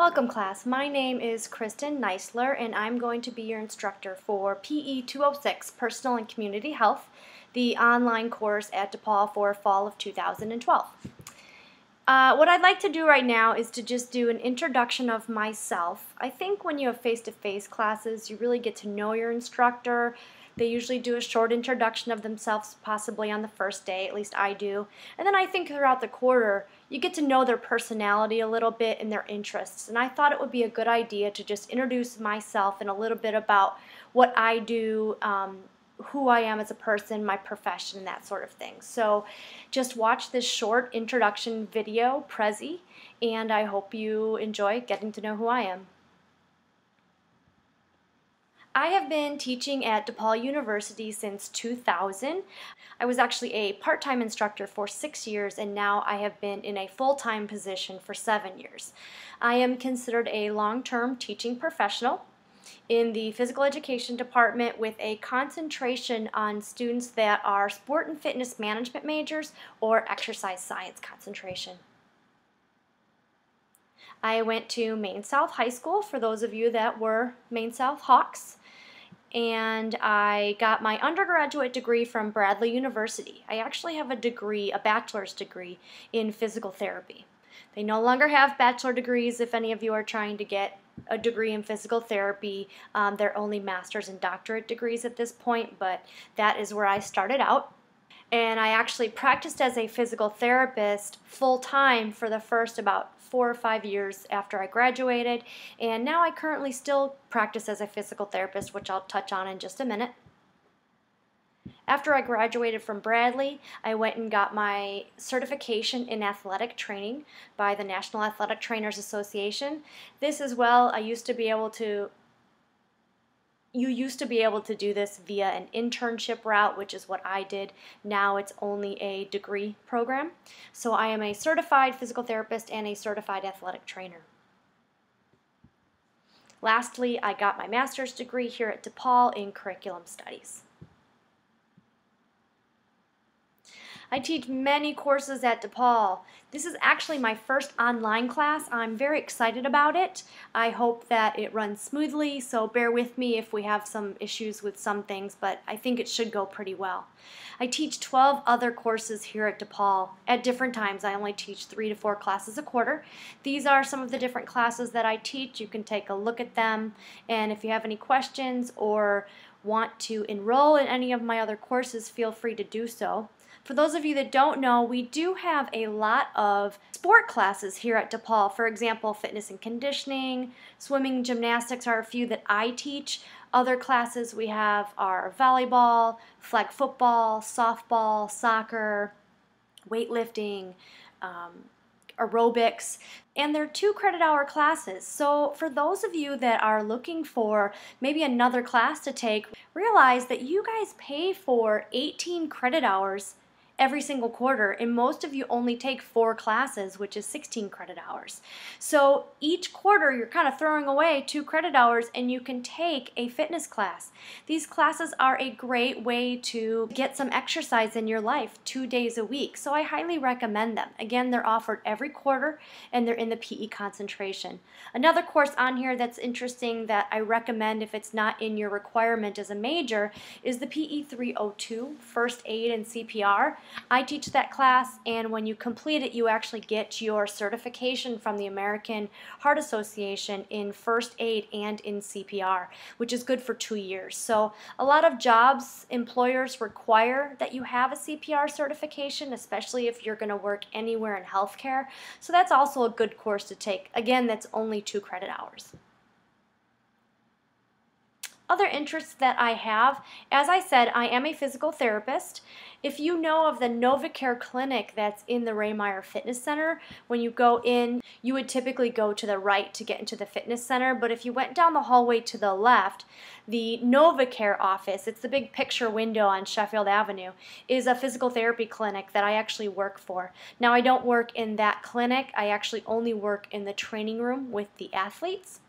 Welcome class, my name is Kristen Neisler and I'm going to be your instructor for PE 206, Personal and Community Health, the online course at DePaul for fall of 2012. What I'd like to do right now is to just do an introduction of myself. I think when you have face-to-face classes, you really get to know your instructor. They usually do a short introduction of themselves, possibly on the first day, at least I do. And then I think throughout the quarter, you get to know their personality a little bit and their interests. And I thought it would be a good idea to just introduce myself and a little bit about what I do, who I am as a person, my profession, and that sort of thing. So just watch this short introduction video, Prezi, and I hope you enjoy getting to know who I am. I have been teaching at DePaul University since 2000. I was actually a part-time instructor for 6 years, and now I have been in a full-time position for 7 years. I am considered a long-term teaching professional in the physical education department with a concentration on students that are sport and fitness management majors or exercise science concentration. I went to Maine South High School, for those of you that were Maine South Hawks, and I got my undergraduate degree from Bradley University. I actually have a bachelor's degree in physical therapy. They no longer have bachelor degrees if any of you are trying to get a degree in physical therapy. They're only master's and doctorate degrees at this point, but that is where I started out. And I actually practiced as a physical therapist full-time for the first about 4 or 5 years after I graduated, and now I currently still practice as a physical therapist, which I'll touch on in just a minute. After I graduated from Bradley, I went and got my certification in athletic training by the National Athletic Trainers Association. This as well, you used to be able to do this via an internship route, which is what I did. Now it's only a degree program. So I am a certified physical therapist and a certified athletic trainer. Lastly, I got my master's degree here at DePaul in curriculum studies. I teach many courses at DePaul. This is actually my first online class. I'm very excited about it. I hope that it runs smoothly, so bear with me if we have some issues with some things, but I think it should go pretty well. I teach 12 other courses here at DePaul at different times. I only teach 3 to 4 classes a quarter. These are some of the different classes that I teach. You can take a look at them, and if you have any questions or want to enroll in any of my other courses, feel free to do so. For those of you that don't know, we do have a lot of sport classes here at DePaul. For example, fitness and conditioning, swimming, gymnastics are a few that I teach. Other classes we have are volleyball, flag football, softball, soccer, weightlifting, aerobics, and they're 2 credit hour classes. So for those of you that are looking for maybe another class to take, realize that you guys pay for 18 credit hours every single quarter, and most of you only take 4 classes, which is 16 credit hours. So each quarter you're kind of throwing away 2 credit hours and you can take a fitness class. These classes are a great way to get some exercise in your life 2 days a week, so I highly recommend them. Again, they're offered every quarter and they're in the PE concentration. Another course on here that's interesting that I recommend if it's not in your requirement as a major is the PE 302, First Aid and CPR. I teach that class, and when you complete it, you actually get your certification from the American Heart Association in First Aid and in CPR, which is good for 2 years. So a lot of jobs, employers require that you have a CPR certification, especially if you're going to work anywhere in healthcare. So that's also a good course to take. Again, that's only 2 credit hours. Other interests that I have, as I said, I am a physical therapist. If you know of the NovaCare clinic that's in the Raymeyer Fitness Center, when you go in, you would typically go to the right to get into the fitness center, but if you went down the hallway to the left, the NovaCare office, it's the big picture window on Sheffield Avenue, is a physical therapy clinic that I actually work for. Now, I don't work in that clinic. I actually only work in the training room with the athletes.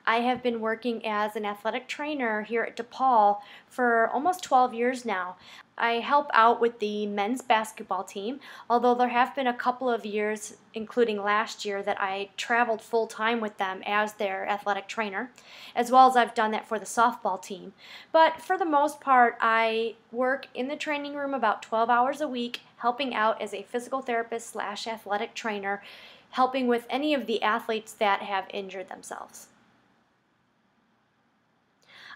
I have been working as an athletic trainer here at DePaul for almost 12 years now. I help out with the men's basketball team, although there have been a couple of years, including last year, that I traveled full-time with them as their athletic trainer, as well as I've done that for the softball team. But for the most part, I work in the training room about 12 hours a week, helping out as a physical therapist slash athletic trainer, helping with any of the athletes that have injured themselves.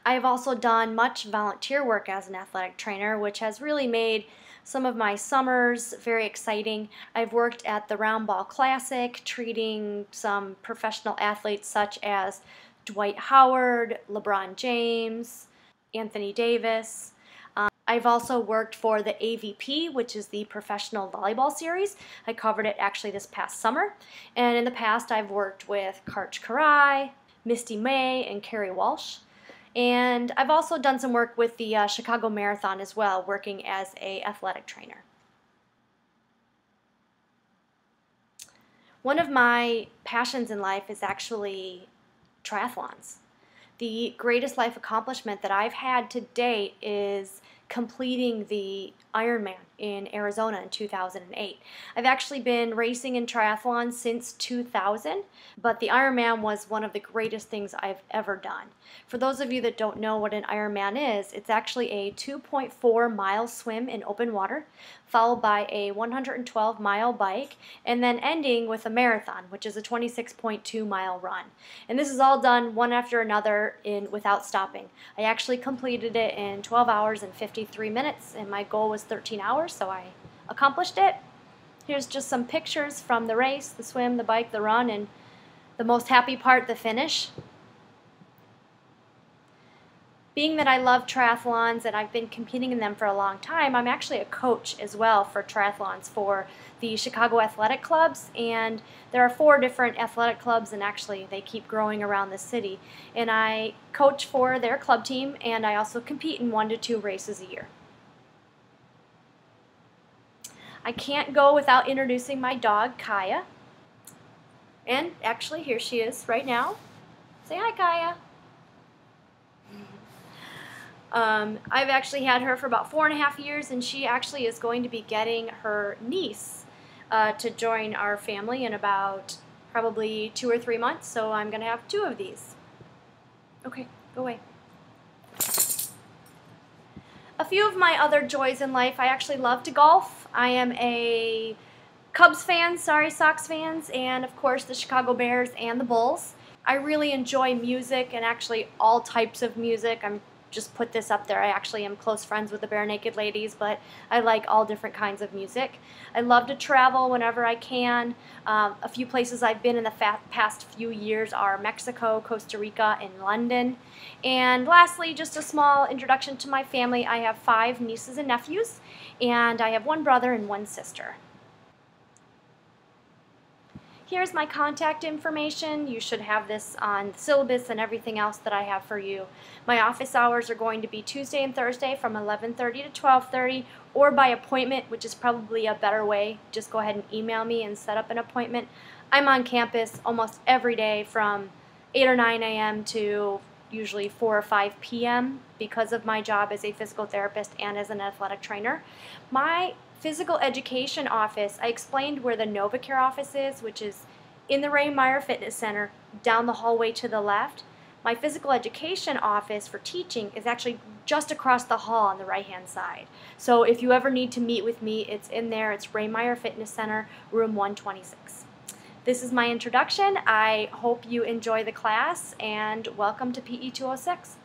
I have also done much volunteer work as an athletic trainer, which has really made some of my summers very exciting. I've worked at the Round Ball Classic, treating some professional athletes such as Dwight Howard, LeBron James, Anthony Davis. I've also worked for the AVP, which is the Professional Volleyball Series. I covered it actually this past summer. And in the past, I've worked with Karch Karai, Misty May, and Carrie Walsh. And I've also done some work with the Chicago Marathon as well, working as an athletic trainer. One of my passions in life is actually triathlons. The greatest life accomplishment that I've had to date is completing the Ironman in Arizona in 2008. I've actually been racing in triathlon since 2000, but the Ironman was one of the greatest things I've ever done. For those of you that don't know what an Ironman is, it's actually a 2.4-mile swim in open water, followed by a 112-mile bike, and then ending with a marathon, which is a 26.2-mile run. And this is all done one after another without stopping. I actually completed it in 12 hours and 53 minutes, and my goal was 13 hours, so I accomplished it. Here's just some pictures from the race, the swim, the bike, the run, and the most happy part, the finish. Being that I love triathlons and I've been competing in them for a long time, I'm actually a coach as well for triathlons for the Chicago athletic clubs, and there are 4 different athletic clubs, and actually they keep growing around the city. And I coach for their club team, and I also compete in 1 to 2 races a year. I can't go without introducing my dog, Kaya. And actually, here she is right now. Say hi, Kaya. I've actually had her for about 4.5 years, and she actually is going to be getting her niece to join our family in about probably 2 or 3 months, so I'm going to have 2 of these. Okay, go away. A few of my other joys in life, I actually love to golf. I am a Cubs fan, Sox fans, and of course the Chicago Bears and the Bulls. I really enjoy music, and actually all types of music. I'm just put this up there. I actually am close friends with the Bare Naked Ladies, but I like all different kinds of music. I love to travel whenever I can. A few places I've been in the past few years are Mexico, Costa Rica, and London. And lastly, just a small introduction to my family. I have 5 nieces and nephews, and I have 1 brother and 1 sister. Here's my contact information. You should have this on the syllabus and everything else that I have for you. My office hours are going to be Tuesday and Thursday from 11:30 to 12:30, or by appointment, which is probably a better way. Just go ahead and email me and set up an appointment. I'm on campus almost every day from 8 or 9 a.m. to usually 4 or 5 p.m. because of my job as a physical therapist and as an athletic trainer. My physical education office, I explained where the NovaCare office is, which is in the Ray Meyer Fitness Center, down the hallway to the left. My physical education office for teaching is actually just across the hall on the right-hand side. So if you ever need to meet with me, it's in there. It's Ray Meyer Fitness Center, room 126. This is my introduction. I hope you enjoy the class, and welcome to PE 206.